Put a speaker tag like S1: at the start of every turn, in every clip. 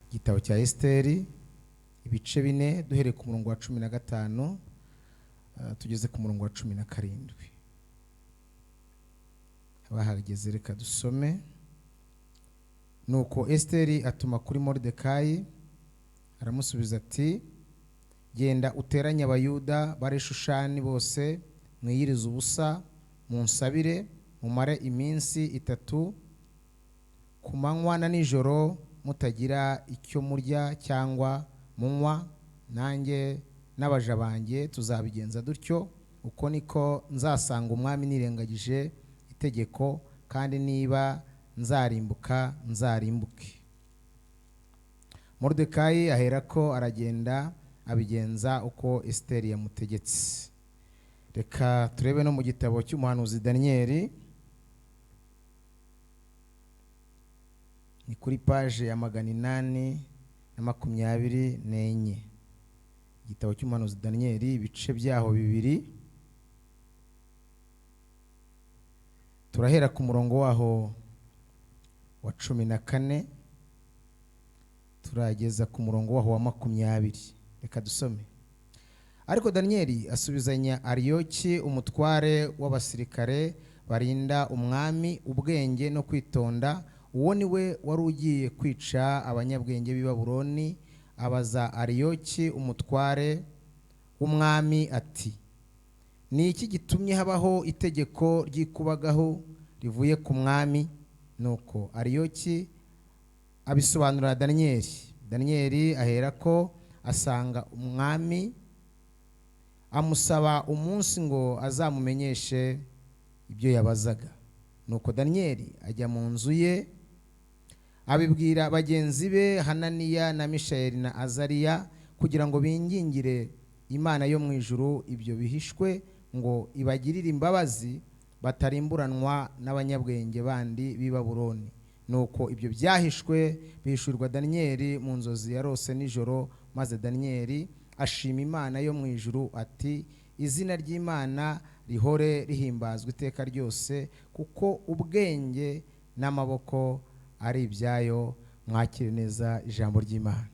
S1: igitabo cya Esteri ibice 4 duhereye ku murongo wa 15 tugeze ku murongo wa 17. Abahageze reka dusome. Nuko Esteri atuma kuri Moridekayi aramusubiza ati, genda uteranye abayuda bari Shushani bose mwiyiriza ubusa munsabire mumare iminsi 3 ku manywa na nijoro mutagira icyo murya cyangwa munywa, nanjye n'abaja banjye tuzabigenza dutyo. Uko niko nzasanga umwami nirengagije itegeko, kandi niba nzarimbuka nzarimbuke. Moridekayi aherako aragenda abigenza uko Esteri yamutegetse. Reka turebe no mu gitabo cy'umuhanuzi Daniyeli, ni kuri page ya 824. Igitabo cy'umuhanuzi Daniyeli ibice byaho 2. Turahera ku murongo waho wa 14 turageza ku murongo waho wa 20. Reka dusome. Ariko Daniyeli asubizanya Ariyoki umutware w'abasirikare barinda umwami ubwenge no kwitonda, uwo niwe wari ugiye kwica abanyabwenge b'i Babuloni. Abaza Ariyoki umutware w'umwami ati, ni iki gitumye habaho itegeko ry'ikubagaho rivuye ku mwami? Nuko Ariyoki abisobanurira Daniyeli. Daniyeli aherako asanga umwami, amusaba umunsi ngo azamumenyeshe ibyo yabazaga. Nuko Daniyeli ajya mu nzu ye abibwira bagenzi be Hananiya na Mishayeli na Azariya, kugira ngo bingingire Imana yo mu ijuru ibyo bihishwe, ngo ibagirire imbabazi batarimburanwa n'abanyabwenge bandi b'i Babuloni. Nuko ibyo byahishwe bihishurwa Daniyeli mu nzozi yarose nijoro, maze Daniyeli ashima Imana yo mu ijuru ati, izina ry'Imana rihore rihimbazwa iteka ryose, kuko ubwenge n'amaboko ari ibyayo. Mwakire neza ijambo ry'Imana.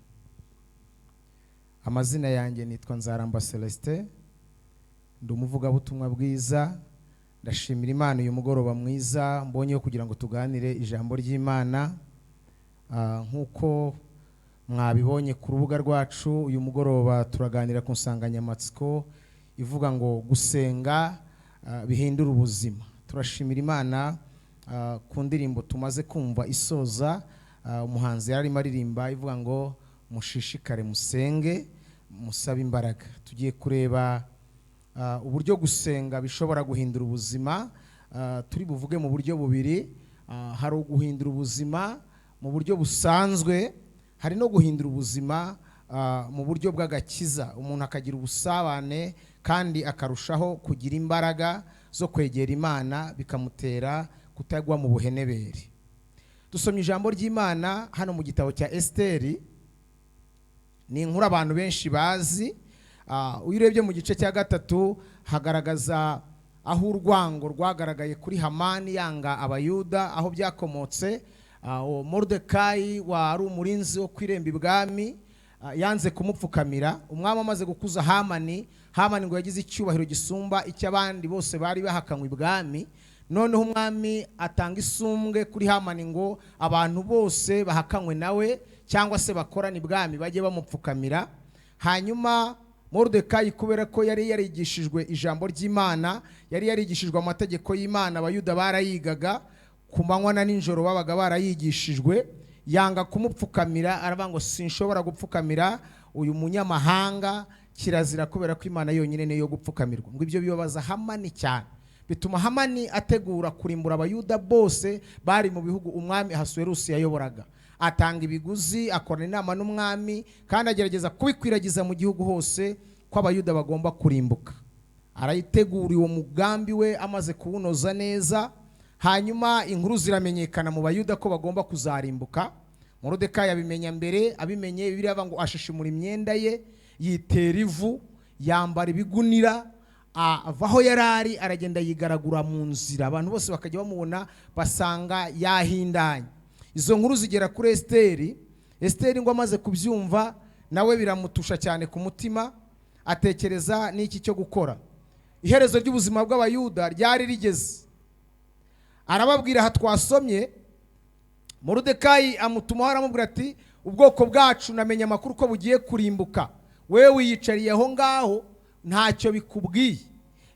S1: Amazina yanjye nitwa Nzaramba Celestin, ndi umuvugabutumwa bwiza. Ndashimira Imana uyu mugoroba mwiza mbonyeho kugira ngo tuganire ijambo ry'Imana. Nkuko mwabibonye ku rubuga rwacu, uyu mugoroba turaganira ku nsanganyamatsiko ivuga ngo gusenga bihindura ubuzima. Turashimira Imana ku ndirimbo tumaze kumva isoza, umuhanzi yarimo aririmba ivuga ngo mushishikare musenge musabe imbaraga. Tugiye kureba uburyo gusenga bishobora guhindura ubuzima. Turi buvuge mu buryo bubiri. Hari uguhindura ubuzima mu buryo busanzwe, hari no guhindura ubuzima mu buryo bw'agakiza. Umuntu akagira ubusabane kandi akarushaho kugira imbaraga zo kwegera Imana, bikamutera kutagwa mu buhenebere. Dusomye ijambo ry'Imana hano mu gitabo cya Esteri. Ni inkuru abantu benshi bazi. Uyirebye mu gice cya 3 hagaragaza aho urwango rwagaragaye kuri Hamani yanga abayuda, aho byakomotse. Moridekayi wari umurinzi wo kwiremba ibwami yanze kumupfukamira. Umwami amaze gukuza Hamani ngo yagize icyubahiro gisumba icy'abandi bose bari bahakanywe ibwami. Noneho umwami atanga isumbwe kuri Hamani ngo abantu bose bahakanywe nawe cyangwa se bakorana ibwami bajye bamupfukamira. Hanyuma Moridekayi kubera ko yari yarigishijwe ijambo ry'Imana, yari yarigishijwe amategeko y'Imana, abayuda barayigaga ku manywa na nijoro, babaga barayigishijwe, yanga kumupfukamira. Aravuga ngo sinshobora gupfukamira uyu munyamahanga, kirazira kubera ko Imana yonyine niyo gupfukamirwa. Ngo ibyo bibabaza Hamani cyane, bituma Hamani ategura kurimbura abayuda bose bari mu bihugu umwami Ahasuwerusi yayoboraga. Atanga ibiguzi, akora inama n'umwami, kandi agerageza kubikwiragiza mu gihugu hose ko abayuda bagomba kurimbuka. Arayitegura uwo mugambi we, amaze kuwunoza neza. Hanyuma inkuru ziramenyekana mu bayuda ko bagomba kuzarimbuka. Moridekayi abimenya mbere, abimenye Bibiliya ngo ashishimura imyenda ye, yitera ivu, yambara ibigunira, avaho yarari aragenda yigaragura mu nzira. Abantu bose bakajya bamubona basanga yahindanye. Izo nkuru zigera kuri Esteri. Esteri ngo amaze kubyumva nawe biramutusha cyane ku mutima, atekereza n'iki cyo gukora. Iherezo ry'ubuzima bw'abayuda ryari rigeze. Arababwira aha twasomye, Moridekayi amutumaho aramubwira ati ubwoko bwacu namenye amakuru ko bugiye kurimbuka, wewe wiyicariye aho ngaho ntacyo bikubwiye,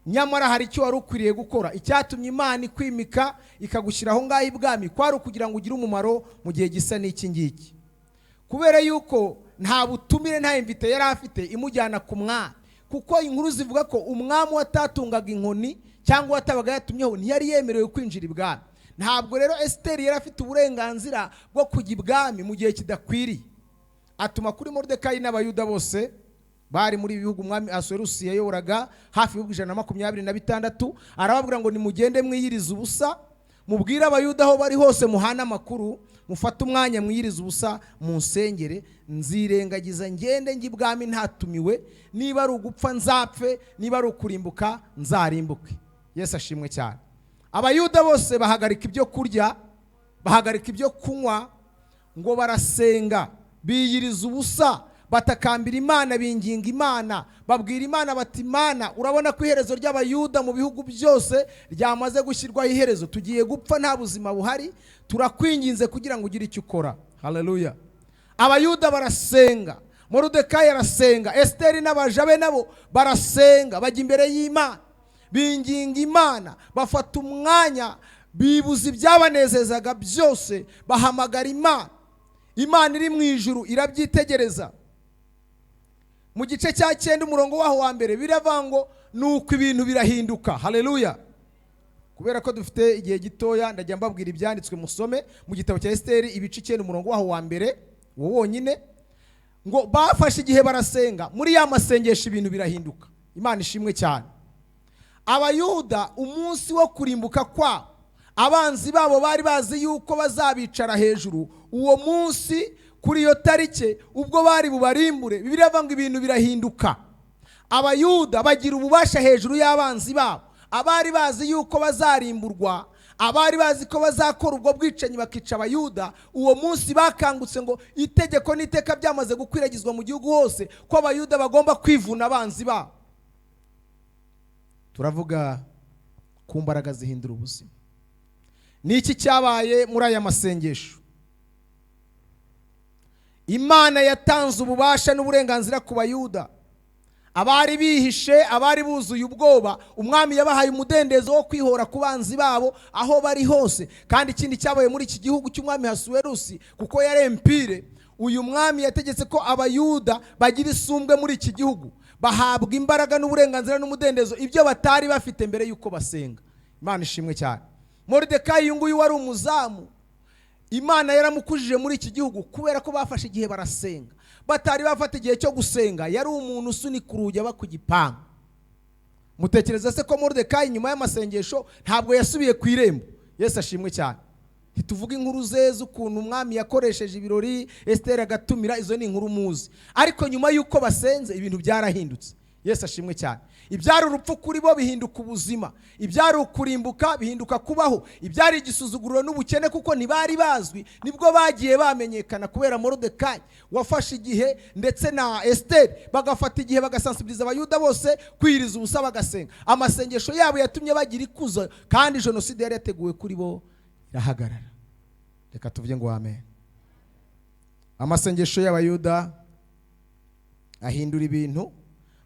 S1: nyamara hari icyo wari ukwiriye gukora. Icyatumye Imana ikwimika ikagushyira aho ngaho ibwami kwari ukugira ngo ugire umumaro mu gihe gisa n'iki ngiki. Kubera yuko nta butumire nta invite yari afite imujyana ku mwami, kuko inkuru zivuga ko umwami watatungaga inkoni cyangwa watabaga yatumyeho ntiyari yemerewe kwinjira ibwami. Ntabwo rero Esteri yari afite uburenganzira bwo kujya ibwami mu gihe kidakwiriye. Atuma kuri Moridekayi n'abayuda bose bari muri ibihugu umwami Ahasuwerusi yayoboraga hafi y'ibihumbi 126, arababwira ngo nimugende mwiyiriza ubusa, mubwire abayuda aho bari hose muhana amakuru, mufate umwanya mwiyiriza ubusa mu nsengere, nzirengagiza ngende njye ibwami ntatumiwe, niba ari ugupfa nzapfe, niba ari ukurimbuka nzarimbuke. Yesu ashimwe cyane. Abayuda bose bahagarika ibyo kurya, bahagarika ibyo kunywa, ngo barasenga, biyiriza ubusa, batakambira Imana, binginga Imana, babwira Imana bati Imana, urabona ko iherezo ry'abayuda mu bihugu byose ryamaze gushyirwaho iherezo, tugiye gupfa nta buzima buhari, turakwinginze kugira ngo ugire icyo ukora. Haleluya. Abayuda barasenga, Moridekayi arasenga, Esteri n'abaja be nabo barasenga, bajya imbere y'Imana, binginga Imana, bafata umwanya, bibuza ibyabanezezaga byose, bahamagara Imana. Imana iri mu ijuru irabyitegereza. Mu gice cya 9 umurongo waho wa mbere biravuga ngo nuko ibintu birahinduka. Haleluya. Kubera ko dufite igihe gitoya ndajya mbabwira ibyanditswe musome mu gitabo cya Esteri ibice 9 umurongo waho wa mbere wo wonyine, ngo bafashe igihe barasenga, muri ya masengesho ibintu birahinduka. Imana ishimwe cyane. Abayuda umunsi wo kurimbuka kwabo, abanzi babo bari bazi yuko bazabicara hejuru uwo munsi, kuri iyo tarike ubwo bari bubarimbure. Bibiliya ivuga ngo ibintu birahinduka. Abayuda bagira ububasha hejuru y'abanzi babo. Abari bazi yuko bazarimburwa, abari bazi ko bazakora ubwo bwicanyi bakica abayuda, uwo munsi bakangutse ngo itegeko n'iteka byamaze gukwiragizwa mu gihugu hose ko abayuda bagomba kwivuna abanzi babo. Turavuga ku mbaraga zihindura ubuzima. Niki cyabaye muri aya masengesho? Imana yatanze ububasha n'uburenganzira ku bayuda. Abari bihishe, abari buzuye ubwoba, umwami yabahaye umudendezo wo kwihora ku banzi babo aho bari hose. Kandi ikindi cyabaye muri iki gihugu cy'umwami Ahasuwerusi, kuko yari empire, uyu mwami yategetse ko abayuda bagira isumbwe muri iki gihugu, bahabwa imbaraga n'uburenganzira n'umudendezo ibyo batari bafite mbere yuko basenga. Imana ishimwe cyane. Moridekayi nguyu wari umuzamu, Imana yaramukujije muri iki gihugu kubera ko bafashe igihe barasenga. Batari bafata igihe cyo gusenga, yari umuntu usunika urugi aba ku gipangu. Mutekereza se ko Moridekayi nyuma y'amasengesho ntabwo yasubiye ku irembo? Yesu ashimwe cyane. Ntituvuga inkuru zeze ukuntu umwami yakoresheje ibirori, Esteri agatumira, izo ni inkuru muzi. Ariko nyuma yuko basenze ibintu byarahindutse. Yesu ashimwe cyane. Ibyari urupfu kuri bo bihinduka ubuzima, ibyari ukurimbuka bihinduka kubaho, ibyari igisuzuguriro n'ubukene kuko ntibari bazwi, nibwo bagiye bamenyekana kubera Moridekayi wafashe igihe, ndetse na Esteri bagafata igihe bagasensibiliza abayuda bose kwiriza ubusa bagasenga. Amasengesho yabo yatumye bagira ikuzo, kandi jenoside yari yateguwe kuri bo irahagarara. Reka tuvuge ngo amen. Amasengesho y'abayuda ahindura ibintu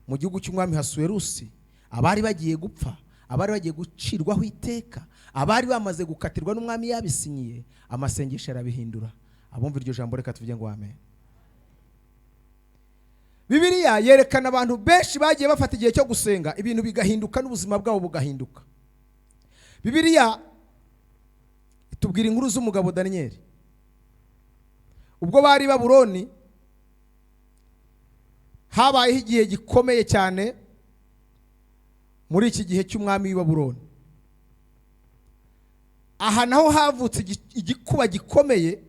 S1: mu gihugu cy'umwami Ahasuwerusi. Abari bagiye gupfa, abari bagiye gucirwaho iteka, abari bamaze gukatirwa n'umwami yabisinyiye, amasengesho arabihindura. Abumva iryo jambo reka tuvuge ngo amen. Bibiliya yerekana abantu benshi bagiye bafata igihe cyo gusenga, ibintu bigahinduka n'ubuzima bwabo bugahinduka. Bibiliya itubwira inkuru z'umugabo Daniyeli. Ubwo bari Babuloni, habayeho igihe gikomeye cyane muri iki gihe cy'umwami w'i Babuloni. Aha naho havutse igikuba gikomeye.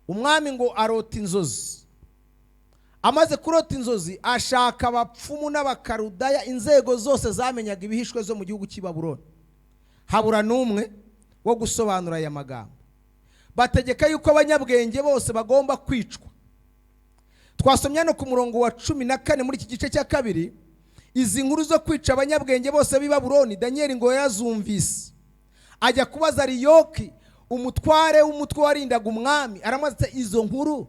S1: Umwami ngo arota inzozi. Amaze kurota inzozi, ashaka abapfumu n'abakarudaya, inzego zose zamenyaga ibihishwe zo mu gihugu cy'i Babuloni. Habura n'umwe wo gusobanura aya magambo. bategeka yuko abanyabwenge bose bagomba kwicwa. Twasomye no ku murongo wa 14 muri iki gice cya kabiri, izi nkuru zo kwica abanyabwenge bose b'i Babuloni Daniyeli ngo yazumvise. Ajya kubaza Ariyoki, umutware w'umutwe warindaga umwami, aramaze izo nkuru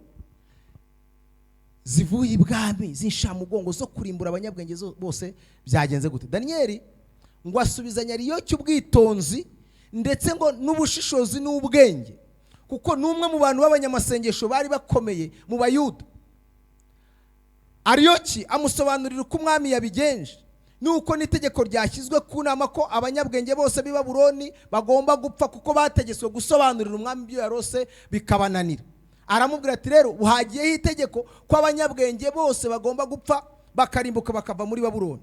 S1: zivuye ibwami zinshamugongo zo kurimbura abanyabwenge bose byagenze gute? Daniyeli ngo asubizanya Ariyoki ubwitonzi ndetse ngo n'ubushishozi n'ubwenge, kuko numwe mu bantu b'abanyamasengesho bari bakomeye mu Bayuda. Ariyoki amusobanurira uko umwami yabigenje, nuko n'itegeko ryashyizwe ku nama ko abanyabwenge bose b'i Babuloni bagomba gupfa, kuko bategetswe gusobanurira umwami ibyo yarose bikabananira. Aramubwira ati rero buhagiyeho itegeko ko abanyabwenge bose bagomba gupfa bakarimbuka bakava muri Babuloni.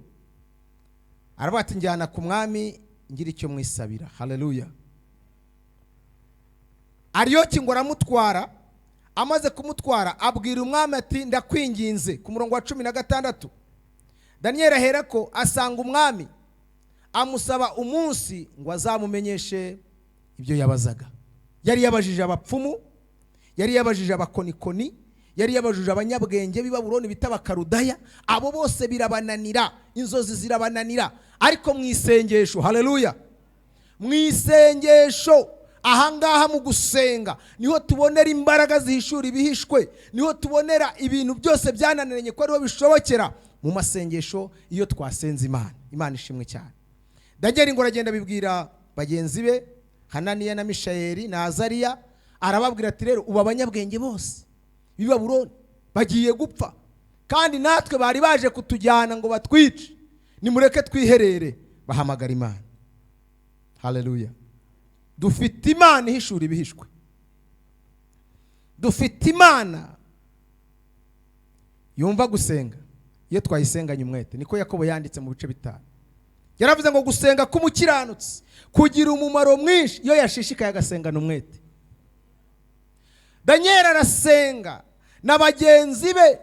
S1: Aravuga ati njyana ku mwami ngira icyo mwisabira. Haleluya. Ariyoki ngo aramutwara, amaze kumutwara abwira umwami ati ndakwinginze. Ku murongo wa 16 Daniyeli aherako asanga umwami, amusaba umunsi ngo azamumenyeshe ibyo yabazaga. Yari yabajije abapfumu, yari yabajije abakonikoni, yari yabajije abanyabwenge b'i Babuloni bita Abakarudaya. Abo bose birabananira, inzozi zirabananira. Ariko mu isengesho, haleluya, mu isengesho ahangaha mu gusenga niho tubonera imbaraga zihishura ibihishwe, niho tubonera ibintu byose byananiranye ko ariho bishobokera mu masengesho iyo twasenze Imana. Imana ishimwe cyane. Daniyeli ngo aragenda bibwira bagenzi be Hananiya na Mishayeli na Azariya, arababwira ati rero ubu abanyabwenge bose b'i Babuloni bagiye gupfa, kandi natwe bari baje kutujyana ngo batwice, nimureke twiherere. Bahamagara Imana. Haleluya. Dufite Imana ihishura ibihishwe, dufite Imana yumva gusenga iyo twayisenganye umwete. Niko Yakobo yanditse mu bice 5. Yaravuze ngo gusenga k'umukiranutsi kugira umumaro mwinshi iyo yashishikaye agasengana umwete. Daniyeli arasenga na bagenzi be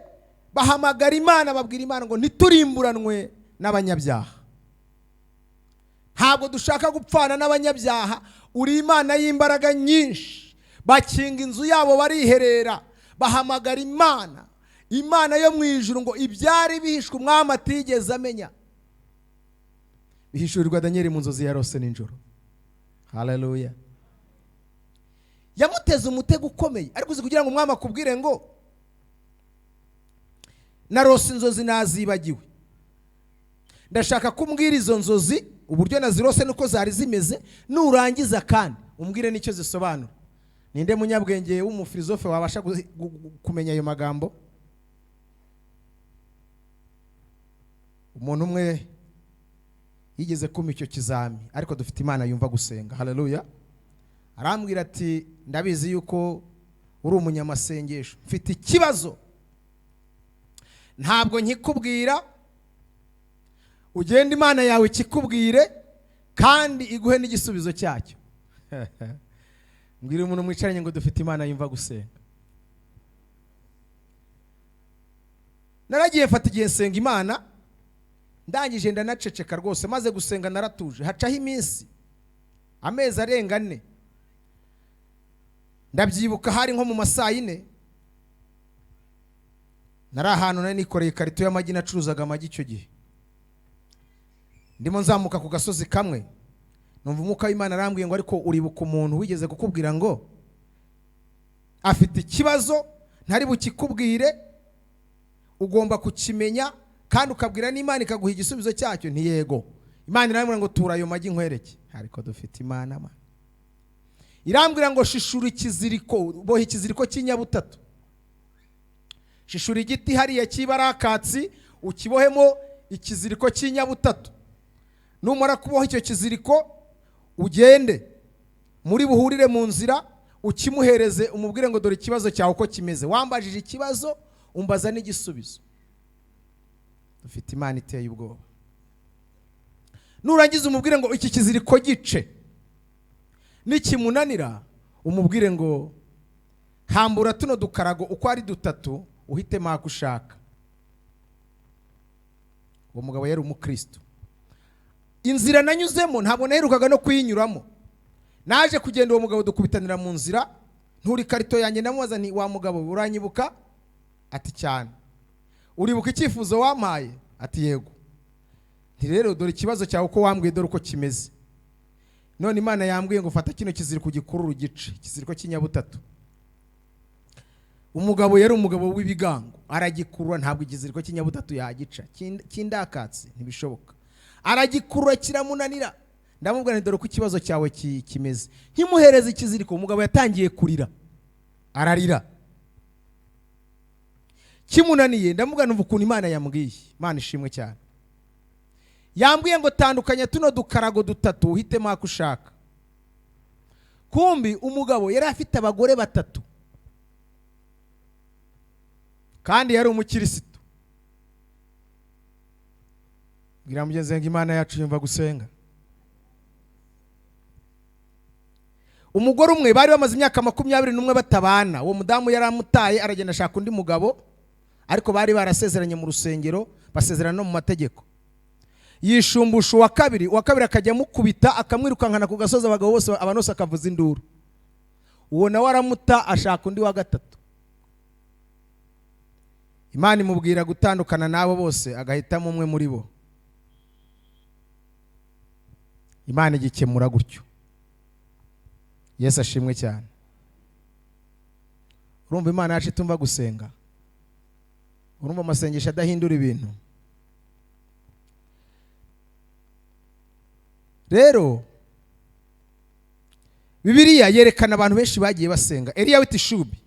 S1: bahamagara Imana, babwira Imana ngo ntiturimburanwe n'abanyabyaha. Ntabwo dushaka gupfana n'abanyabyaha, uri Imana y'imbaraga nyinshi. Bakinga inzu yabo bariherera, bahamagara Imana, Imana yo mu ijuru ngo ibyari bihishwe umwami atigeze amenya bihishurirwa Daniyeli mu nzozi yarose nijoro. Haleluya. Yamuteze umutego ukomeye, ariko uzi kugira ngo umwami akubwire ngo narose inzozi nazibagiwe, ndashaka kumbwira izo nzozi uburyo nazirose nuko zari zimeze, nurangiza kandi umbwire nicyo zisobanura. Ninde munyabwenge w'umufilozofe wabasha kumenya ayo magambo? Umuntu umwe yigeze kuma icyo kizami, ariko dufite Imana yumva gusenga. Haleluya. Arambwira ati ndabizi yuko uri umunyamasengesho, mfite ikibazo, ntabwo nkikubwira, ugenda Imana yawe ikikubwire kandi iguhe n'igisubizo cyacyo. Mbwira umuntu mwicaranye ngo dufite Imana yumva gusenga. Naragiye mfata igihe nsenga Imana, ndangije ndanaceceka rwose, maze gusenga naratuje. Hacaho iminsi, amezi arenga 4, ndabyibuka hari nko mu masaa 4, nari ahantu nari nikoreye ikarito y'amagi, nacuruzaga amagi icyo gihe. Ndimo nzamuka ku gasozi kamwe, numva umwuka w'Imana arambwiye ngo ariko uribuka umuntu wigeze kukubwira ngo afite ikibazo ntari bukikubwire, ugomba kukimenya kandi ukabwira n'Imana ikaguha igisubizo cyacyo. Ntiyego. Imana irambwira ngo tura ayo magi nkwereke. Ariko dufite Imana ma. Irambwira ngo shishura ikiziriko, boha ikiziriko cy'inyabutatu, shishura igiti hariya cy'ibarakatsi ukibohemo ikiziriko cy'inyabutatu. Numara kuboha icyo kiziriko ugende muri buhurire mu nzira, ukimuhereze umubwire ngo dore ikibazo cyawe uko kimeze. Wambajije ikibazo umbaza n'igisubizo. Dufite Imana iteye ubwoba. Nurangiza umubwire ngo iki kiziriko gice, nikimunanira umubwire ngo hambura tuno dukarago uko ari 3 uhite maka ushaka. Uwo mugabo yari umukristo. Inzira nanyuzemo ntabwo naherukaga no kuyinyuramo. Naje kugenda uwo mugabo dukubitanira mu nzira, nturi karito yanjye, ndamubaza nti wa mugabo uranyibuka? Ati cyane. Uribuka icyifuzo wampaye? Ati yego. Nti rero dore ikibazo cyawe uko wambwiye dore uko kimeze. None Imana yambwiye ngo fata kino kiziriko gikurura igice, kiziriko cy'inyabutatu. Umugabo yari umugabo w'ibigango, aragikurura, ntabwo igiziriko cy'inyabutatu yagica, kindakatse ntibishoboka. Aragikurura kiramunanira. Ndamubwira nti dore uko ikibazo cyawe kimeze. Nkimuhereza ikiziriko, umugabo yatangiye kurira, ararira. Kimunaniye ndamubwira numva ukuntu Imana yambwiye. Imana ishimwe cyane. Yambwiye ngo tandukanya tuno dukarago dutatu uhitemo ako ushaka. Kumbi umugabo yari afite abagore batatu, kandi yari umukirisitu. Bwira mugenzi ngo Imana yacu yumva gusenga. Umugore umwe bari bamaze imyaka 21 batabana. Uwo mudamu yari amutaye, aragenda ashaka undi mugabo, ariko bari barasezeranye mu rusengero, basezerana no mu mategeko. Yishumbusha uwa kabiri akajya mukubita, akamwirukankana ku gasozi, abagabo bose abanose akavuza induru. Uwo nawe aramuta, ashaka undi wa gatatu. Imana imubwira gutandukana nabo bose, agahitamo umwe muri bo. Imana igikemura gutyo. Yesu ashimwe cyane. Urumva Imana yacu itumva gusenga? Urumva amasengesho adahindura ibintu? Rero Bibiliya yerekana abantu benshi bagiye basenga. Eliya w'itishubi,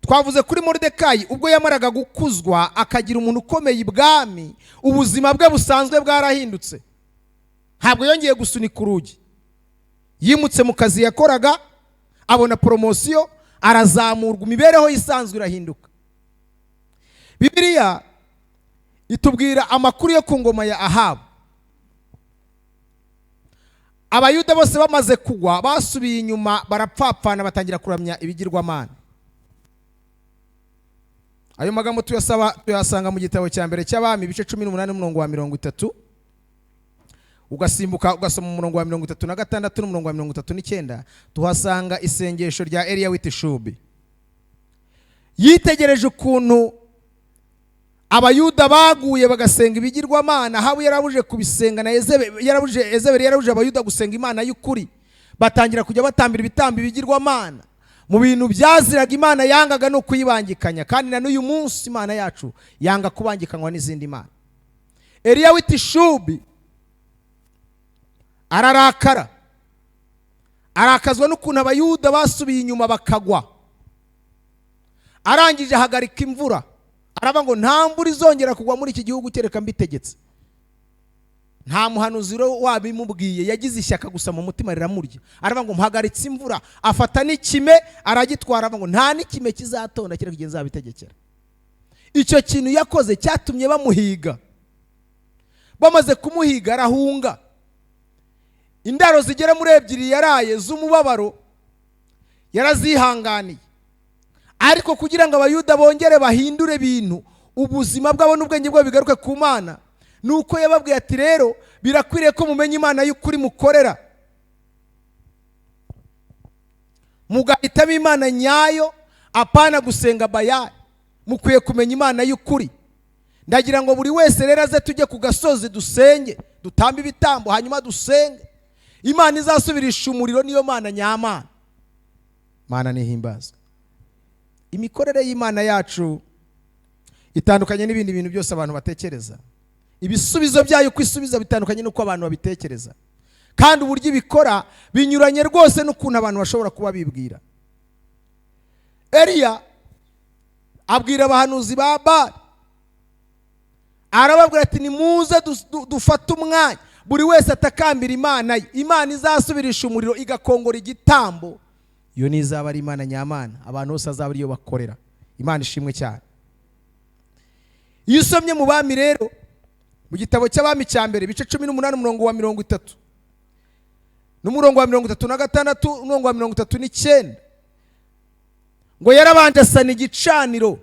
S1: twavuze kuri Moridekayi, ubwo yamaraga gukuzwa akagira umuntu ukomeye ibwami, ubuzima bwe busanzwe bwarahindutse. Ntabwo yongeye gusunika urugi, yimutse mu kazi yakoraga, abona promosiyo, arazamurwa, imibereho yisanzwe irahinduka. Bibiliya itubwira amakuru yo ku ngoma ya Ahabu. Abayuda bose bamaze kugwa, basubiye inyuma, barapfapfana, batangira kuramya ibigirwamana. Ayo magambo tuyasanga mu gitabo cya mbere cy'Abami ibice 18 n'umurongo wa 30. Ugasimbuka ugasoma umurongo wa 36 n'umurongo wa 39, tuhasanga isengesho rya Eliya w'itishubi. Yitegereje ukuntu Abayuda baguye bagasenga ibigirwamana. Ahabu yarabuje kubisenga, na Ezebeli yarabuje Abayuda gusenga Imana y'ukuri. Batangira kujya batambira ibitambo ibigirwamana. Mu bintu byaziraga Imana yangaga no kuyibangikanya, kandi na n'uyu munsi Imana yacu yanga kubangikanywa n'izindi mana. Eliya w'itishubi ararakara, arakazwa n'ukuntu Abayuda basubiye inyuma bakagwa. Arangije ahagarika imvura, araba ngo nta mvura izongera kugwa muri iki gihugu kereka mbitegetse. Nta muhanuzi wabimubwiye, yagize ishyaka gusa mu mutima riramurya. Araba ngo mpagaritse imvura, afata n'ikime aragitwara, araba ngo nta n'ikime kizatonda kereka igihe nzabitegekera. Icyo kintu yakoze cyatumye bamuhiga. Bamaze kumuhiga arahunga. Indaro zigera muri 2 yaraye z'umubabaro yarazihanganiye. Ariko kugira ngo Abayuda bongere bahindure ibintu, ubuzima bwabo n'ubwenge bwabo bigaruke ku Mana, nuko yababwiye ati rero birakwiriye ko mumenya Imana y'ukuri mukorera, mugahitamo Imana nyayo, apana gusenga Bayali. Mukwiye kumenya Imana y'ukuri. Ndagira ngo buri wese rero aze tujye ku gasozi dusenge, dutambe ibitambo, hanyuma dusenge. Imana izasubirisha umuriro, niyo Mana nyamana. Mana nihimbazwe. Imikorere y'Imana yacu itandukanye n'ibindi bintu byose abantu batekereza. Ibisubizo byayo kwisubiza bitandukanye n'uko abantu babitekereza, kandi uburyo ibikora binyuranye rwose n'ukuntu abantu bashobora kuba bibwira. Eliya abwira abahanuzi ba Bali, arababwira ati nimuze dufate umwanya, buri wese atakambira Imana ye. Imana izasubirisha umuriro igakongora igitambo, iyo nizaba ari Imana nyamana, abantu bose azaba ariyo bakorera. Imana ishimwe cyane. Iyo usomye mu Bami rero, mu gitabo cy'Abami cya mbere ibice 18 umurongo wa 30 n'umurongo wa 36 n'umurongo wa 39, ngo yarabanje asana igicaniro,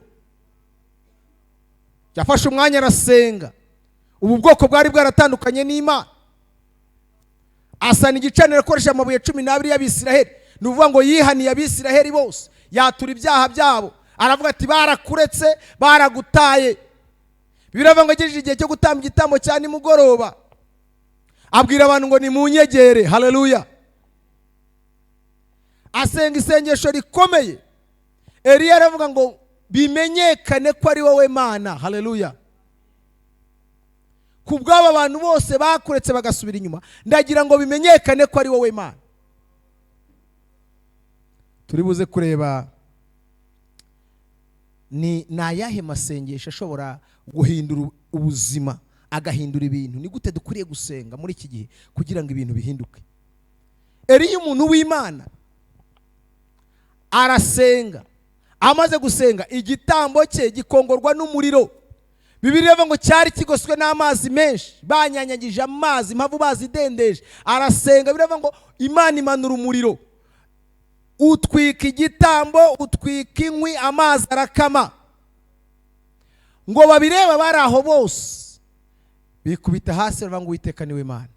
S1: yafashe umwanya arasenga. Ubu bwoko bwari bwaratandukanye n'Imana. Asana igicaniro akoresha amabuye 12 y'Abisiraheli. nuvuga ngo yihaniye abisiraheli bose, yatura ibyaha byabo, aravuga ati barakuretse, baragutaye. Biravuga ngo agejeje igihe cyo gutamba igitambo cya nimugoroba, abwira abantu ngo nimunyegere. Haleluya. Asenga isengesho rikomeye. Eliya aravuga ngo bimenyekane ko ari wowe Mana. Haleluya. Kubw'aba bantu bose bakuretse bagasubira inyuma, ndagira ngo bimenyekane ko ari wowe Mana. Turibuze kureba ni ayahe masengesho ashobora guhindura ubuzima, agahindura ibintu. Ni gute dukuriye gusenga muri iki gihe kugira ngo ibintu bihinduke? Eliya umuntu w'Imana arasenga, amaze gusenga igitambo cye gikongorwa n'umuriro. Bibiliya ivuga ngo cyari kigoswe n'amazi menshi, banyanyagije amazi mpavu bazidendeje. Arasenga, biravuga ngo Imana imanura umuriro, utwika igitambo, utwika inkwi, amazi arakama. Ngo babireba bari aho bose bikubita hasi baravuga ngo Uwiteka niwe Mana.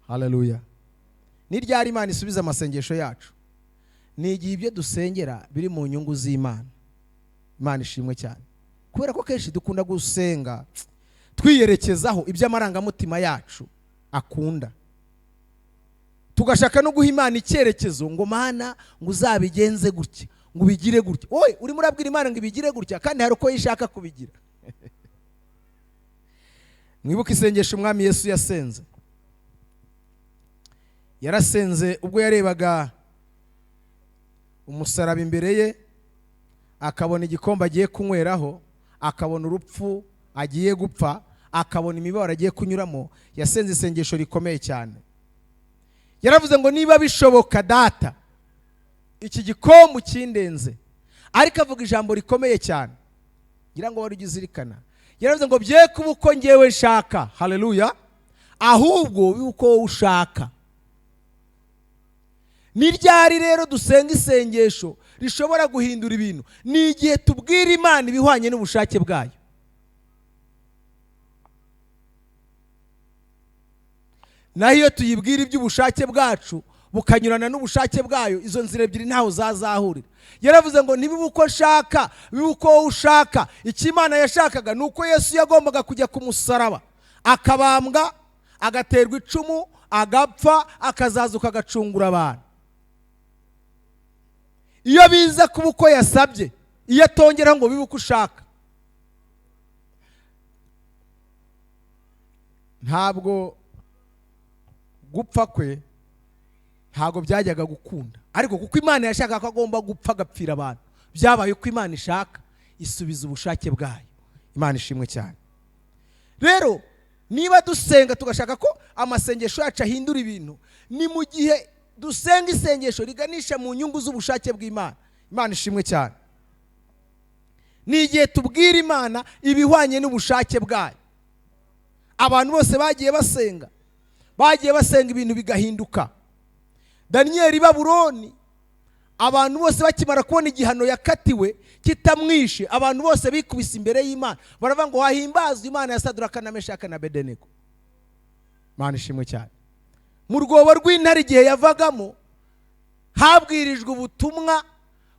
S1: Haleluya. Ni ryari Imana isubiza amasengesho yacu? Ni igihe ibyo dusengera biri mu nyungu z'Imana. Imana ishimwe cyane. Kubera ko kenshi dukunda gusenga twiyerekezaho iby'amarangamutima yacu akunda, tugashaka no guha Imana icyerekezo ngo Mana ngo uzabigenze gutya, ngo ubigire gutya. Oye, urimo urabwira Imana ngo ibigire gutya kandi hari uko yishaka kubigira. Mwibuke isengesho Umwami Yesu yasenze. Yarasenze ubwo yarebaga umusaraba imbere ye, akabona igikombe agiye kunyweraho, akabona urupfu agiye gupfa, akabona imibabaro agiye kunyuramo. Yasenze isengesho rikomeye cyane. Yaravuze ngo niba bishoboka Data, iki gikombe ukindenze. Ariko avuga ijambo rikomeye cyane, ngira ngo wari ugizirikana. Yaravuze ngo bye kuba uko ngewe nshaka, haleluya, ahubwo uko wowe ushaka. Ni ryari rero dusenga isengesho rishobora guhindura ibintu? Ni igihe tubwira Imana ibihwanye n'ubushake bwayo. Naho iyo tuyibwira iby'ubushake bwacu bukanyurana n'ubushake bwayo, izo nzira ebyiri ntaho zazahurira. Yaravuze ngo nibibe uko nshaka, bibe uko wowe ushaka. Icyo Imana yashakaga ni uko Yesu yagombaga kujya ku musaraba, akabambwa, agaterwa icumu, agapfa, akazazuka agacungura abantu. Iyo biza kuba uko yasabye, iyo atongera ngo bibe uko ushaka, ntabwo gupfa kwe ntabwo byajyaga gukunda. Ariko kuko Imana yashaka ko agomba gupfa agapfira abantu, byabaye uko Imana ishaka, isubiza ubushake bwayo. Imana ishimwe cyane. Rero niba dusenga tugashaka ko amasengesho yacu ahindura ibintu, ni mu gihe dusenga isengesho riganisha mu nyungu z'ubushake bw'Imana. Imana ishimwe cyane. Ni igihe tubwira Imana ibihwanye n'ubushake bwayo. Abantu bose bagiye basenga ibintu bigahinduka. Daniyeli Babuloni, abantu bose bakimara kubona igihano yakatiwe kitamwishe, abantu bose bikubise imbere y'Imana, baravuga ngo hahimbazwe Imana ya Saduraka na Meshaki na Abedenego. Imana ishimwe cyane. Mu rwobo rw'intare igihe yavagamo, habwirijwe ubutumwa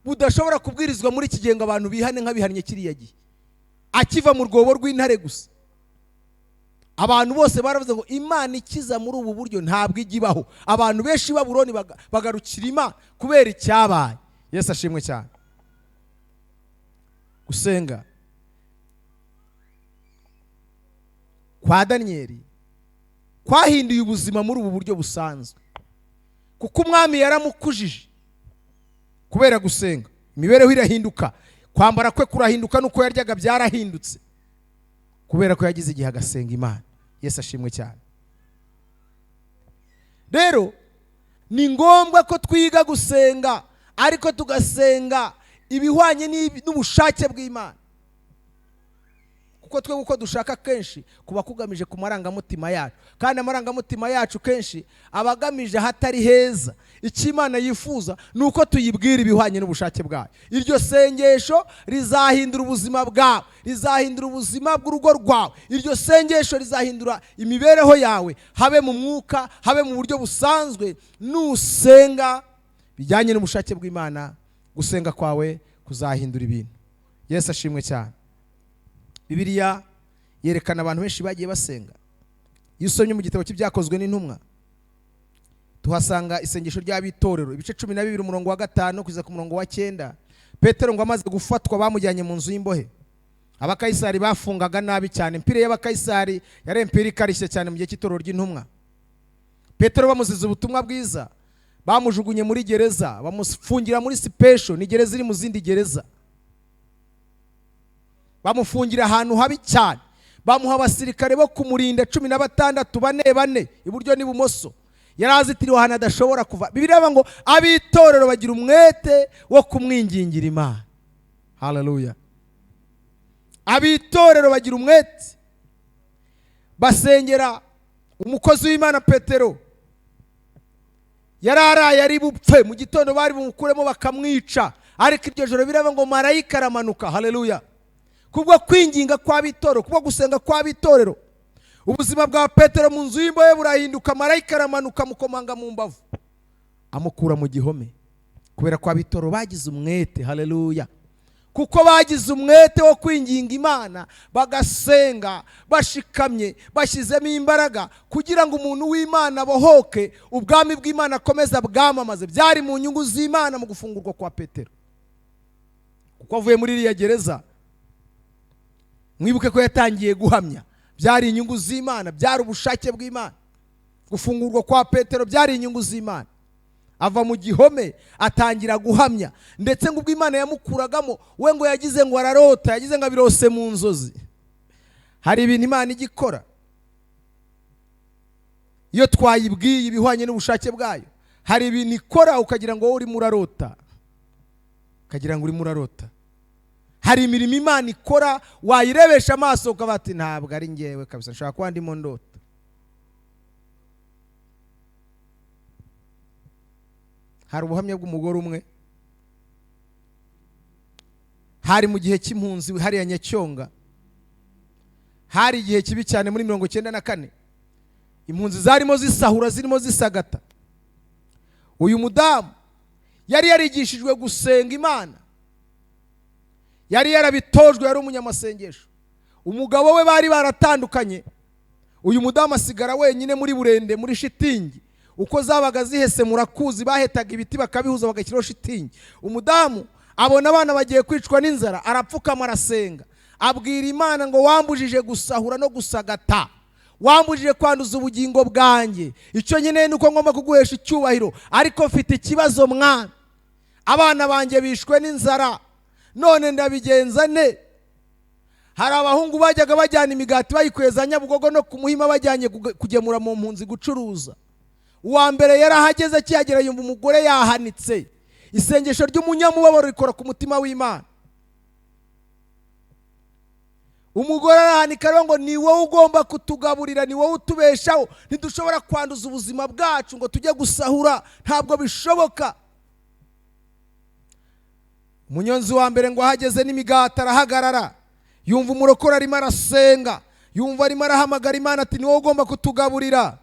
S1: budashobora kubwirizwa muri iki gihe ngo abantu bihane nk'abihannye kiriya gihe. Akiva mu rwobo rw'intare gusa, abantu bose baravuze ngo Imana ikiza muri ubu buryo ntabwo igibaho. Abantu benshi Babuloni bagarukira Imana kubera icyabaye. Yesu ashimwe cyane. Gusenga kwa Daniyeli kwahinduye ubuzima muri ubu buryo busanzwe, kuko umwami yaramukujije kubera gusenga. Imibereho irahinduka, kwambara kwe kurahinduka, nuko yaryaga byarahindutse kubera ko yagize igihe agasenga Imana. Yesu ashimwe cyane. Rero ni ngombwa ko twiga gusenga, ariko tugasenga ibihwanye n'ubushake bw'Imana. Kuko twebwe uko dushaka kenshi kuba kugamije ku marangamutima yacu, kandi amarangamutima yacu kenshi abagamije ahatari heza. Icyo Imana yifuza ni uko tuyibwira ibihwanye n'ubushake bwayo. Iryo sengesho rizahindura ubuzima bwawe, rizahindura ubuzima bw'urugo rwawe. Iryo sengesho rizahindura imibereho yawe, habe mu mwuka, habe mu buryo busanzwe. Nusenga bijyanye n'ubushake bw'Imana, gusenga kwawe kuzahindura ibintu. Yesu ashimwe cyane. Bibiliya yerekana abantu benshi bagiye basenga. Iyo usomye mu gitabo cy'ibyakozwe n'intumwa, tuhasanga isengesho ry'abitorero ibice 12 umurongo wa 5 kugeza ku murongo wa 9. Petero ngo amaze gufatwa bamujyanye mu nzu y'imbohe. Abakayisari bafungaga nabi cyane. Impire y'abakayisari yari impire ikarishye cyane mu gihe cy'itorero ry'intumwa. Petero bamuziza ubutumwa bwiza, bamujugunye muri gereza, bamufungira muri special, ni gereza iri mu zindi gereza. Bamufungira ahantu habi cyane, bamuha abasirikare bo kumurinda 16 bane iburyo n'ibumoso. Yarazitiriwe ahantu adashobora kuva. Bibiliya ngo abitorero bagira umwete wo kumwingingira Imana. Haleluya. Abitorero bagira umwete, basengera umukozi w'Imana Petero. Yararaye ari bupfe, mu gitondo bari bumukuremo bakamwica, ariko iryo joro biraba ngo marayika aramanuka. Haleluya. Kubwo kwinginga kw'abitorero, kubwo gusenga kw'abitorero, ubuzima bwa Petero mu nzu y'imbohe burahinduka. Marayika aramanuka mukomanga mu mbavu, amukura mu gihome, kubera ko abitorero bagize umwete. Haleluya. Kuko bagize umwete wo kwinginga Imana, bagasenga bashikamye, bashyizemo imbaraga kugira ngo umuntu w'Imana bohoke, ubwami bw'Imana akomeza bwamamaze. Byari mu nyungu z'Imana mu gufungurwa kwa Petero, kuko avuye muri iriya gereza. Mwibuke ko yatangiye guhamya. Byari inyungu z'Imana, byari ubushake bw'Imana. Gufungurwa kwa Petero byari inyungu z'Imana. Ava mu gihome atangira guhamya, ndetse ngo ubwo Imana yamukuragamo we ngo yagize ngo ararota, yagize ngo abirose mu nzozi. Hari ibintu Imana igikora iyo twayibwiye ibihwanye n'ubushake bwayo. Hari ibintu ikora ukagira ngo uri murarota, ukagira ngo uri murarota. Hari imirimo Imana ikora wayirebesha amaso ukabati ntabwo ari ngewe kabisa, nshaka kuba ndimo ndota. Hari ubuhamya bw'umugore umwe, hari mu gihe cy'impunzi hariya Nyacyonga. Hari igihe kibi cyane muri 1994, impunzi zarimo zisahura, zirimo zisagata. Uyu mudamu yari yarigishijwe gusenga Imana, yari yarabitojwe, yari umunyamasengesho. Umugabo we bari baratandukanye. Uyu mudamu asigara wenyine muri burende, muri shitingi. Uko zabaga zihese murakuzi, bahetaga ibiti bakabihuza bagashyiraho shitingi. Umudamu abona abana bagiye kwicwa n'inzara, arapfukama arasenga, abwira Imana ngo wambujije gusahura no gusagata, wambujije kwanduza ubugingo bwanjye. Icyo nyine nuko ngomba kuguhesha icyubahiro, ariko mfite ikibazo mwana. Abana banjye bishwe n'inzara, none ndabigenza ne? Hari abahungu bajyaga bajyana imigati bayikweza Nyabugogo no ku Muhima bajyanye kugemura mu mpunzi gucuruza. Uwa mbere yarahageze kiyagera yumva umugore yahanitse. Isengesho ry'umunyamubabaro rikora ku mutima w'Imana. Umugore arahanika ngo ni wowe ugomba kutugaburira, ni wowe utubeshaho, ntidushobora kwanduza ubuzima bwacu ngo tujye gusahura, ntabwo bishoboka. Umunyonzi wa mbere ngo ahageze n'imigati arahagarara, yumva umurokore arimo arasenga, yumva arimo arahamagara Imana ati ni wowe ugomba kutugaburira.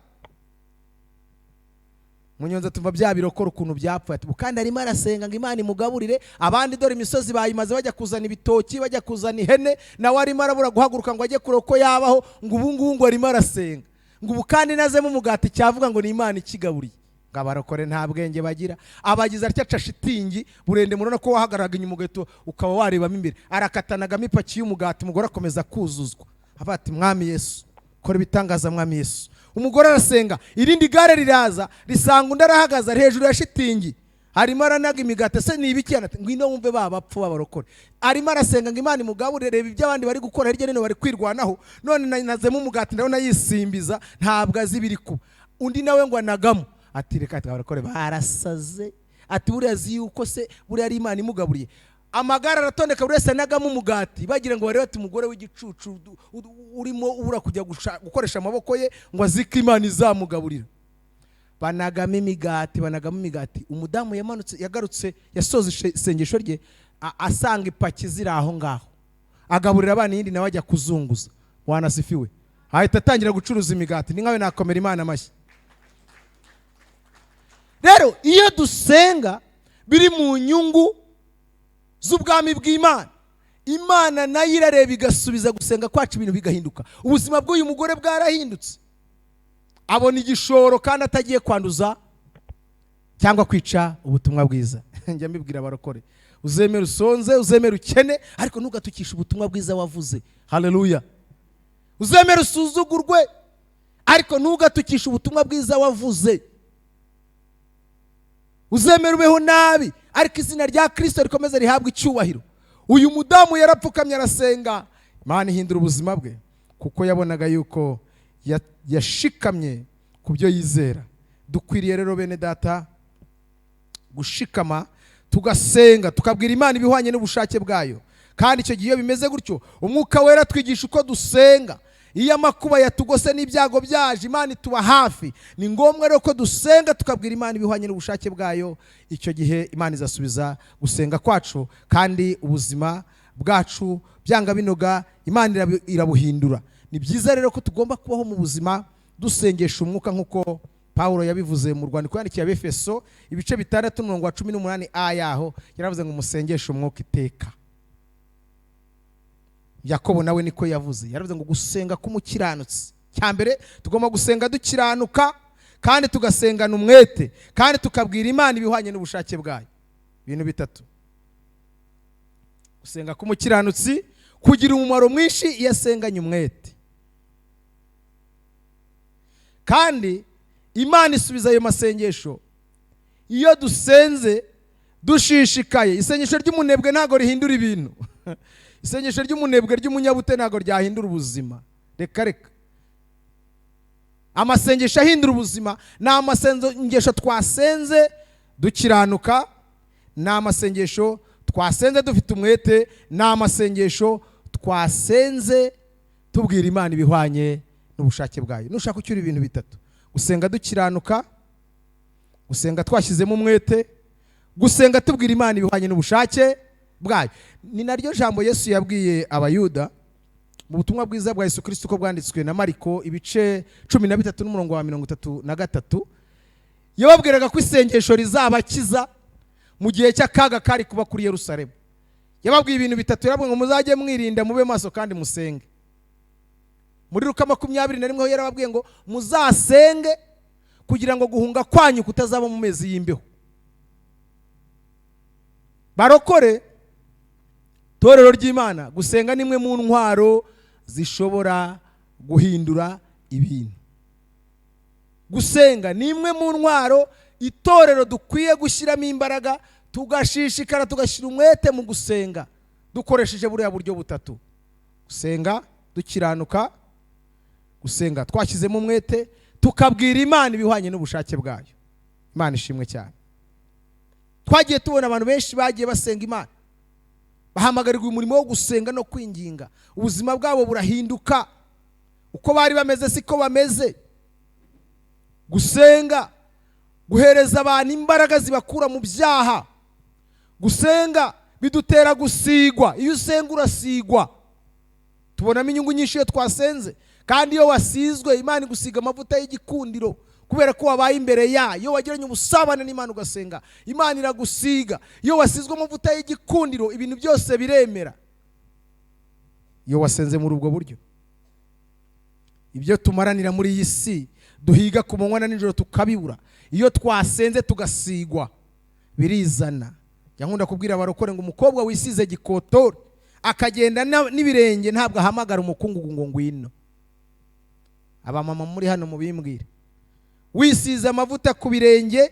S1: Munyonza tumva bya birokora ukuntu byapfuye, ati kandi arimo arasenga ngo Imana imugaburire. Abandi dore imisozi bayimaze bajya kuzana ibitoki, bajya kuzana ihene, nawe arimo arabura guhaguruka ngo ajye kuroko yabaho, ngo ubu ngubu ngo arimo arasenga, ngo ubu kandi nazemo umugati cyavuga ngo ni Imana ikigaburiye. Ngo abarokore nta bwenge bagira. Abagize atya shitingi burende, murona ko wahagaraga inyuma ugato ukaba warebamo imbere, arakatanagamo ipaki y'umugati. Umugore akomeza kuzuzwa, abati mwami Yesu kora ibitangaza mwami Yesu. Umugore arasenga, irindi gare riraza risanga undi arahagaze ari hejuru ya shitingi, arimo aranaga imigati. Se ni ibiki? Ngwino wumve babapfu babarokore. Arimo arasenga ngo Imana imugaburire. Reba ibyo abandi bari gukora hirya no bari kwirwanaho, none nazemo umugati ndabona yisimbiza, ntabwo azi biri kuba. Undi nawe ngo anagamo, ati reka babarokore barasaze, ati buriya azi yuko se buriya ari Imana imugaburiye. Amagara aratondeka buri wese anagamo umugati, bagira ngo barebe ati umugore w'igicucu urimo ubura kujya gukoresha amaboko ye ngo azike Imana izamugaburira. Banagamo imigati, banagamo imigati. Umudamu yamanutse, yagarutse, yasoze isengesho rye, asanga ipaki ziri aho ngaho, agaburira abana, yindi nawe ajya kuzunguza. Wanasifiwe. Ahita atangira gucuruza imigati. Ni nkawe nakomera Imana amashyi. Rero iyo dusenga biri mu nyungu z'ubwami bw'Imana. Imana nayo irareba igasubiza gusenga kwacu ibintu bigahinduka. Ubuzima bw'uyu mugore bwarahindutse, abona igishoro kandi atagiye kwanduza cyangwa kwica ubutumwa bwiza. Njya mbibwira abarokore, uzemera usonze, uzemera ukene, ariko ntugatukishe ubutumwa bwiza wavuze. Haleluya. Uzemera usuzugurwe, ariko ntugatukishe ubutumwa bwiza wavuze. Uzemera ubeho nabi, ariko izina rya Kristo rikomeze rihabwe icyubahiro. Uyu mudamu yarapfukamye arasenga, Imana ihindura ubuzima bwe, kuko yabonaga yuko yashikamye ku byo yizera. Dukwiriye rero bene data gushikama, tugasenga, tukabwira Imana ibihwanye n'ubushake bwayo. Kandi icyo gihe iyo bimeze gutyo, umwuka wera twigisha uko dusenga. Iyo amakuba yatugose n'ibyago byaje, Imana ituba hafi. Ni ngombwa rero ko dusenga tukabwira Imana ibihwanye n'ubushake bwayo. Icyo gihe Imana izasubiza gusenga kwacu, kandi ubuzima bwacu byanga binoga Imana irabuhindura. Ni byiza rero ko tugomba kubaho mu buzima dusengesha umwuka, nk'uko Paulo yabivuze mu rwandiko yandikiye Abefeso ibice 6:18 yaho, yaravuze ngo musengeshe umwuka iteka. Yakobo nawe niko yavuze, yaravuze ngo gusenga k'umukiranutsi, cyambere tugomba gusenga dukiranuka, kandi tugasengana umwete, kandi tukabwira Imana ibihwanye n'ubushake bwayo. Ibintu bitatu: gusenga k'umukiranutsi kugira umumaro mwinshi iyo asenganye umwete, kandi Imana isubiza ayo masengesho iyo dusenze dushishikaye. Isengesho ry'umunebwe ntago rihindura ibintu. Isengesho ry'umunebwe ry'umunyabute ntago ryahindura ubuzima. Reka amasengesho ahindura ubuzima ni amasengesho twasenze dukiranuka, ni amasengesho twasenze dufite umwete, ni amasengesho twasenze tubwira Imana ibihwanye n'ubushake bwayo. Nushaka ucyura ibintu bitatu: gusenga dukiranuka, gusenga twashyizemo umwete, gusenga tubwira Imana ibihwanye n'ubushake bwayo. Ni naryo jambo Yesu yabwiye abayuda mu butumwa bwiza bwa Yesu Kristo uko bwanditswe na Mariko ibice 13:33. Yababwiraga ko isengesho rizabakiza mu gihe cy'akaga kari kuba kuri Yerusalemu. Yababwiye ibintu bitatu, yarabwiye ngo muzajye mwirinda, mube maso kandi musenge. Muri Luka 21 yarababwiye ngo muzasenge kugira ngo guhunga kwanyu kutazaba mu mezi y'imbeho. Barokore, torero ry'Imana, gusenga nimwe mu ntwaro zishobora guhindura ibintu. Gusenga nimwe mu ntwaro itorero dukwiye gushyiramo imbaraga, tugashishikara, tugashyira umwete mu gusenga dukoresheje buriya buryo butatu: gusenga dukiranuka, gusenga twashyizemo umwete, tukabwira Imana ibihwanye n'ubushake bwayo. Imana ishimwe cyane. Twagiye tubona abantu benshi bagiye basenga Imana, bahamagarirwa umurimo wo gusenga no kwinginga, ubuzima bwabo burahinduka. Uko bari bameze siko bameze. Gusenga guhereza abantu imbaraga zibakura mu byaha. Gusenga bidutera gusigwa. Iyo usenga urasigwa. Tubonamo inyungu nyinshi iyo twasenze. Kandi iyo wasizwe, Imana igusiga amavuta y'igikundiro, kubera ko wabaye imbere yayo. Iyo wagiranye ubusabane n'Imana ugasenga, Imana iragusiga. Iyo wasizwe amavuta y'igikundiro, ibintu byose biremera. Iyo wasenze muri ubwo buryo, ibyo tumaranira muri iyi si duhiga ku manywa na nijoro tukabibura, iyo twasenze tugasigwa birizana. Yankunda kubwira abarokore ngo umukobwa wisize gikotori akagenda n'ibirenge ntabwo ahamagara umukungugu ngo ngwino. Abamama muri hano mubimbwire, wisize amavuta ku birenge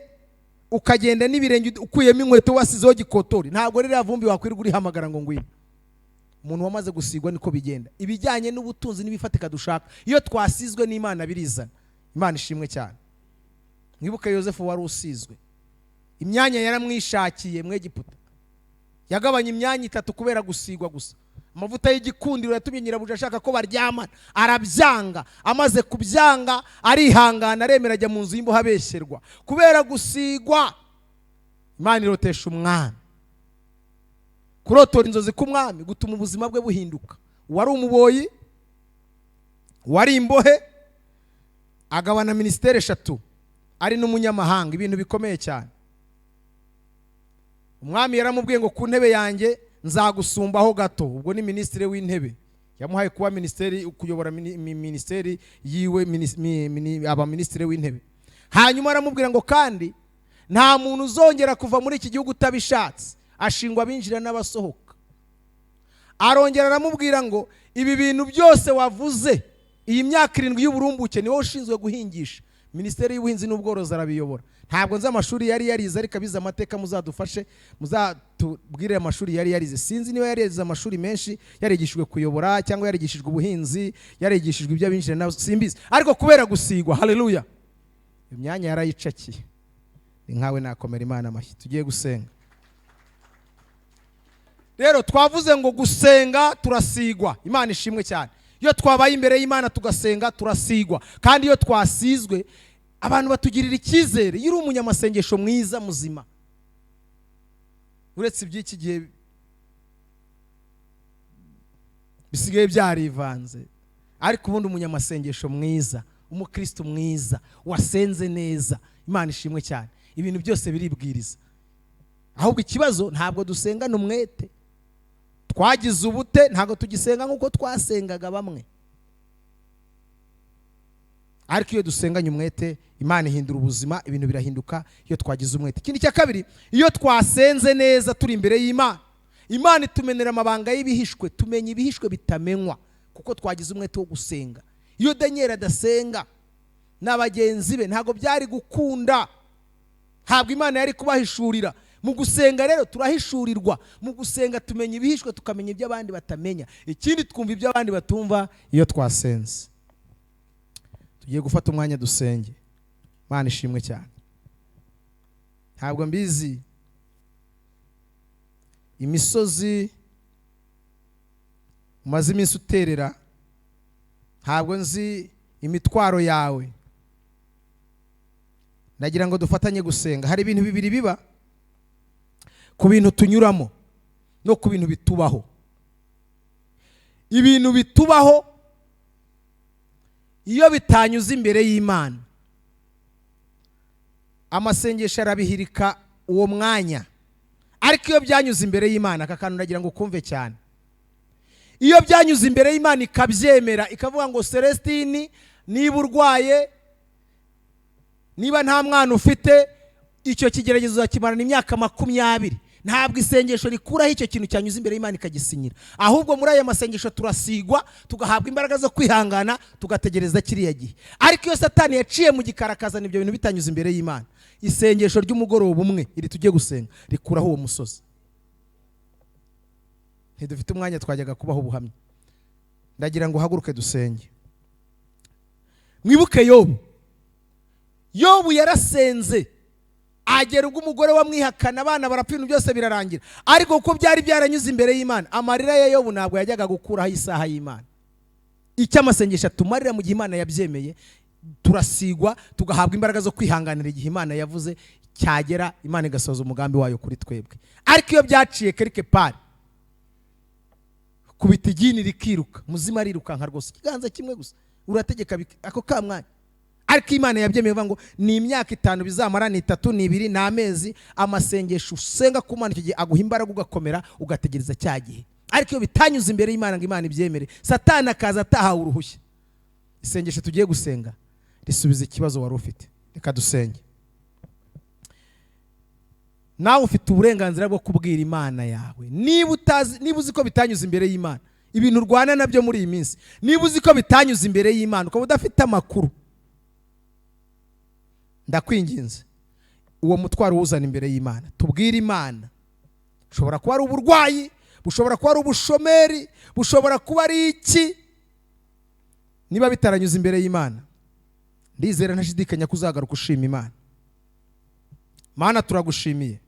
S1: ukagenda n'ibirenge ukuyemo inkweto wasizeho gikotori, ntabwo rero avumbi wakwirirwa urihamagara ngo ngwino. Umuntu wamaze gusigwa niko bigenda. Ibijyanye n'ubutunzi n'ibifatika dushaka, iyo twasizwe n'Imana birizana. Imana ishimwe cyane. Mwibuke Yosefu wari usizwe, imyanya yaramwishakiye mu Egiputa, yagabanya imyanya 3 kubera gusigwa gusa. Amavuta y'igikundiro yatumye nyirabuja ashaka ko baryamana, arabyanga. Amaze kubyanga arihangana, aremera ajya mu nzu y'imbohe abesherwa. Kubera gusigwa, Imana irotesha umwami. Kurotora inzozi k'umwami gutuma ubuzima bwe buhinduka. Wari umuboyi, wari imbohe, agabana ministere 3, ari n'umunyamahanga, ibintu bikomeye cyane. umwami yaramubwiye ngo ku ntebe yanjye nzagusumbaho gato. Ubwo ni minisitiri w'intebe, yamuhaye kuba minisiteri, kuyobora minisiteri yiwe, aba minisitiri w'intebe. Hanyuma aramubwira ngo kandi nta muntu uzongera kuva muri iki gihugu utabishatse, ashingwa abinjira n'abasohoka. Arongera aramubwira ngo ibi bintu byose wavuze, iyi myaka 7 y'uburumbuke ni wowe ushinzwe guhingisha. Minisiteri y'ubuhinzi n'ubworozi arabiyobora. Ntabwo nzi amashuri yari yarize, ariko abize amateka muzadufashe, muzatubwire amashuri yari yarize. Sinzi niba yarize amashuri menshi, yarigishijwe kuyobora cyangwa yarigishijwe ubuhinzi, yarigishijwe ibyo abinjira nabo simbizi, ariko kubera gusigwa, haleluya, imyanya yarayicakiye. Ni nkawe nakomera Imana amashyi. Tugiye gusenga. Rero twavuze ngo gusenga turasigwa. Imana ishimwe cyane. Iyo twabaye imbere y'Imana tugasenga turasigwa, kandi iyo twasizwe abantu batugirira icyizere. Iyo uri umunyamasengesho mwiza muzima, uretse iby'iki gihe bisigaye byarivanze, ariko ubundi umunyamasengesho mwiza, umukristo mwiza wasenze neza, Imana ishimwe cyane, ibintu byose biribwiriza. Ahubwo ikibazo ntabwo dusengana umwete. Twagize ubute, ntabwo tugisenga nk'uko twasengaga bamwe. Ariko iyo dusenganye umwete, Imana ihindura ubuzima, ibintu birahinduka iyo twagize umwete. Ikindi cya kabiri, iyo twasenze neza turi imbere y'Imana, Imana itumenera amabanga y'ibihishwe, tumenya ibihishwe bitamenywa kuko twagize umwete wo gusenga. Iyo Daniyeli adasenga n'abagenzi be ntabwo byari gukunda, ntabwo Imana yari kubahishurira. Mu gusenga rero turahishurirwa. Mu gusenga tumenya ibihishwe, tukamenya ibyo abandi batamenya. Ikindi twumva ibyo abandi batumva iyo twasenze. Tugiye gufata umwanya dusenge. Imana ishimwe cyane. Ntabwo mbizi imisozi umaze iminsi uterera, ntabwo nzi imitwaro yawe. Ndagira ngo dufatanye gusenga. Hari ibintu bibiri biba ku bintu tunyuramo no ku bintu bitubaho. Ibintu bitubaho iyo bitanyuze imbere y'Imana, amasengesho arabihirika uwo mwanya. Ariko iyo byanyuze imbere y'Imana, aka kantu ndagira ngo kumve cyane, iyo byanyuze imbere y'Imana ikabyemera, ikavuga ngo Celestin, niba urwaye, niba nta mwana ufite, icyo kigeragezo zakimarana imyaka 20, ntabwo isengesho rikuraho icyo kintu cyanyuze imbere y'Imana ikagisinyira. Ahubwo muri aya masengesho turasigwa, tugahabwa imbaraga zo kwihangana, tugategereza kiriya gihe. Ariko iyo Satani yaciye mu gikarakazana ibyo bintu bitanyuze imbere y'Imana, isengesho ry'umugoroba umwe iri tugiye gusenga rikuraho uwo musozi. Ntidufite umwanya, twajyaga kubaho ubuhamya. Ndagira ngo haguruke dusenge. Mwibuke Yobu. Yobu yarasenze, agera ubwo umugore wamwihakana, abana barapfa, ibintu byose birarangira. Ariko kuko byari byaranyuze imbere y'Imana, amarira ya Yobu ntabwo yajyaga gukuraho isaha y'Imana. Icyo amasengesho atumarira mu gihe Imana yabyemeye, turasigwa, tugahabwa imbaraga zo kwihanganira igihe Imana yavuze cyagera, Imana igasoza umugambi wayo kuri twebwe. Ariko iyo byaciye quelque part, kubita igini rikiruka, muzima arirukanka rwose, ikiganza kimwe gusa urategeka ako kamwanya. Ariko Imana yabyemeye ngo ni imyaka 5 bizamara, ni 3, ni 2, ni amezi. Amasengesho usenga ku Mana icyo gihe aguha imbaraga, ugakomera, ugategereza cya gihe. Ariko iyo bitanyuze imbere y'Imana ngo Imana ibyemere, Satani akaza atahawe uruhushya. Isengesho tugiye gusenga risubiza ikibazo wari ufite. Reka dusenge. Nawe ufite uburenganzira bwo kubwira Imana yawe, niba uzi ko bitanyuze imbere y'Imana, ibintu urwana nabyo muri iyi minsi, niba uzi ko bitanyuze imbere y'Imana, ukaba udafite amakuru, ndakwinginze uwo mutwaro uzana imbere y'Imana. Tubwire Imana. Bushobora kuba ari uburwayi, bushobora kuba ari ubushomeri, bushobora kuba ari iki. Niba bitaranyuze imbere y'Imana, ndizera ntashidikanya kuzagaruka ushima Imana. Mana, turagushimiye.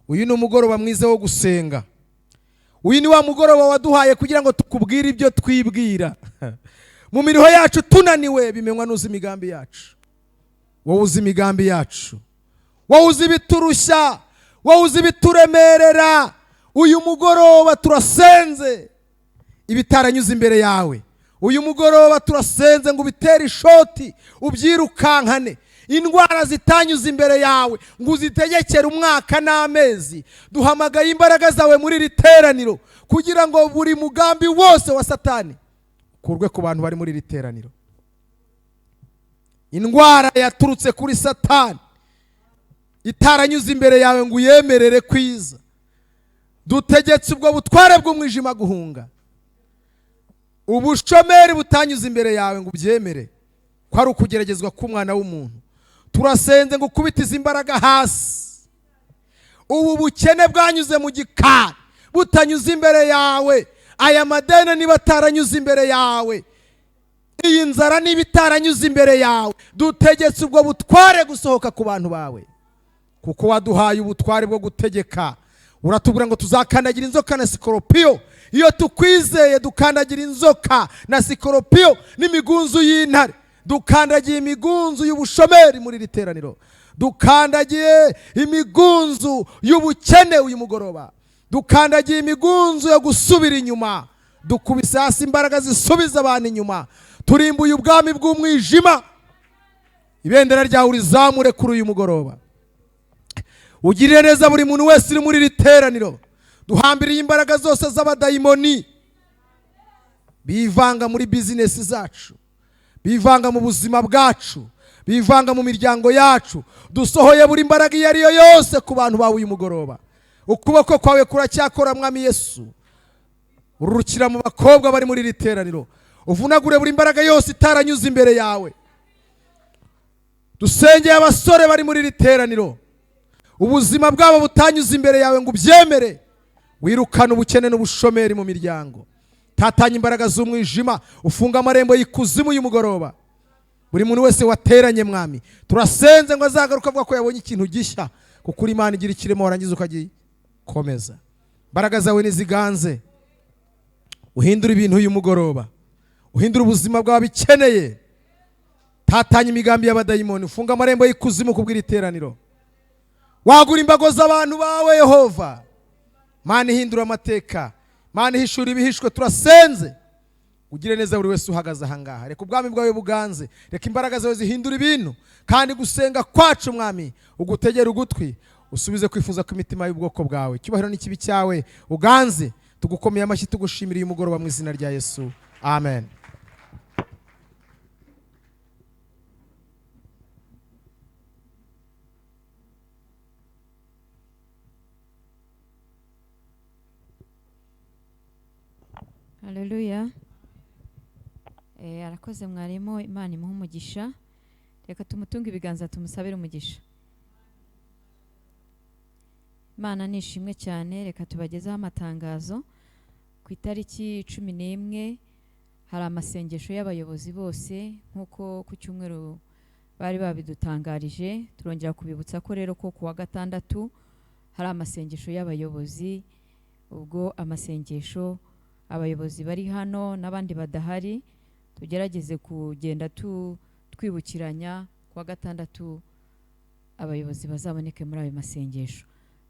S1: Uyu ni umugoroba mwiza wo gusenga. Uyu ni wa mugoroba waduhaye kugira ngo tukubwire ibyo twibwira. Mu miriho yacu tunaniwe, bimenywa n'uzi imigambi yacu. Wowe uzi imigambi yacu, wowe uzi ibiturushya, wowe uzi ibituremerera. Uyu mugoroba turasenze ibitaranyuze imbere yawe. Uyu mugoroba turasenze ngo ubitere ishoti, ubyirukankane. indwara zitanyuze imbere yawe ngo uzitegekere umwaka n'amezi. Duhamagaye imbaraga zawe muri iri teraniro kugira ngo buri mugambi wose wa Satani ukurwe ku bantu bari muri iri teraniro. Indwara yaturutse kuri Satani itaranyuze imbere yawe ngo uyemerere kwiza. Dutegetse ubwo butware bw'umwijima guhunga. Ubushomeri butanyuze imbere yawe ngo ubyemere ko ari ukugeragezwa k'umwana w'umuntu. Turasenze ngo ukubitize imbaraga hasi. Ubu bukene bwanyuze mu gikari butanyuze imbere yawe. Aya madeni niba ataranyuze imbere yawe, iyi nzara niba itaranyuze imbere yawe, dutegetse ubwo butware gusohoka ku bantu bawe, kuko waduhaye ubutware bwo gutegeka. Uratubwira ngo tuzakandagira inzoka na sikoropiyo. Iyo tukwizeye dukandagira inzoka na sikoropiyo n'imigunzu y'intare. Dukandagiye imigunzu y'ubushomeri muri iri teraniro. Dukandagiye imigunzu y'ubukene uyu mugoroba. Dukandagiye imigunzu yo gusubira inyuma. Dukubise hasi imbaraga zisubiza abantu inyuma. Turimbuye ubwami bw'umwijima. Ibendera ryawe urizamure kuri uyu mugoroba. Ugirire neza buri muntu wese uri muri iri teraniro. Duhambiriye imbaraga zose z'abadayimoni bivanga muri bizinesi zacu, bivanga mu buzima bwacu, bivanga mu miryango yacu. Dusohoye buri mbaraga iyo ari yo yose ku bantu bawe uyu mugoroba. Ukuboko kwawe kuracyakora mwami Yesu. Ururukira mu bakobwa bari muri iri teraniro. Uvunagure buri mbaraga yose itaranyuze imbere yawe. Dusengeye abasore bari muri iri teraniro. Ubuzima bwabo butanyuze imbere yawe ngo ubyemere. Wirukana ubukene n'ubushomeri mu miryango. Tatanya imbaraga z'umwijima. Ufunga amarembo y'ikuzimu y'umugoroba. Buri muntu wese wateranye mwami, turasenze ngo azagaruka avuga ko yabonye ikintu gishya, kuko uri Imana igira ikirema warangiza ukagikomeza. Imbaraga zawe niziganze. Uhindura ibintu uyu mugoroba. Uhindura ubuzima bw'abikeneye. Tatanya imigambi y'abadayimoni. Ufunga amarembo y'ikuzimu kubw'iri teraniro. Wagura imbago z'abantu bawe Yehova. Mana ihindura amateka. Mana ihishura ibihishwe. Turasenze ugire neza buri wese uhagaze ahangaha. Reka ubwami bwawe buganze. Reka imbaraga zawe zihindura ibintu. Kandi gusenga kwacu mwami ugutegera ugutwi. Usubize kwifuza kw'imitima y'ubwoko bwawe. Cyubahiro n'ikibi cyawe uganze. Tugukomeye amashyi tugushimira uyu mugoroba mu izina rya Yesu. Amen.
S2: Haleluya. Arakoze mwarimu, Imana imuhe umugisha. Reka tumutunge ibiganza tumusabire umugisha. Imana nishimwe cyane. Reka tubagezeho amatangazo. Ku itariki 11 hari amasengesho y'abayobozi bose nkuko ku cyumweru bari babidutangarije. Turongera kubibutsa ko rero ko kuwa gatandatu hari amasengesho y'abayobozi. Ubwo amasengesho abayobozi bari hano n'abandi badahari tugerageze kugenda twibukiranya kuwa gatandatu abayobozi bazaboneke muri ayo masengesho.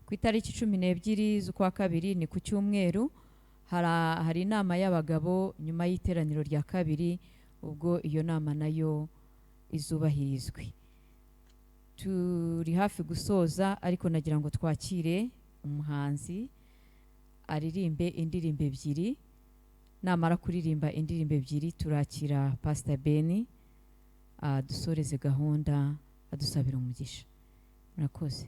S2: Ku itariki 12 z'ukwa kabiri ni ku cyumweru hari inama y'abagabo nyuma y'iteraniro rya kabiri. Ubwo iyo nama nayo izubahirizwe. Turi hafi gusoza ariko nagira ngo twakire umuhanzi aririmbe indirimbo ebyiri. Namara kuririmba indirimbo ebyiri turakira Pastor Beni dusoreze gahunda adusabira umugisha. Murakoze.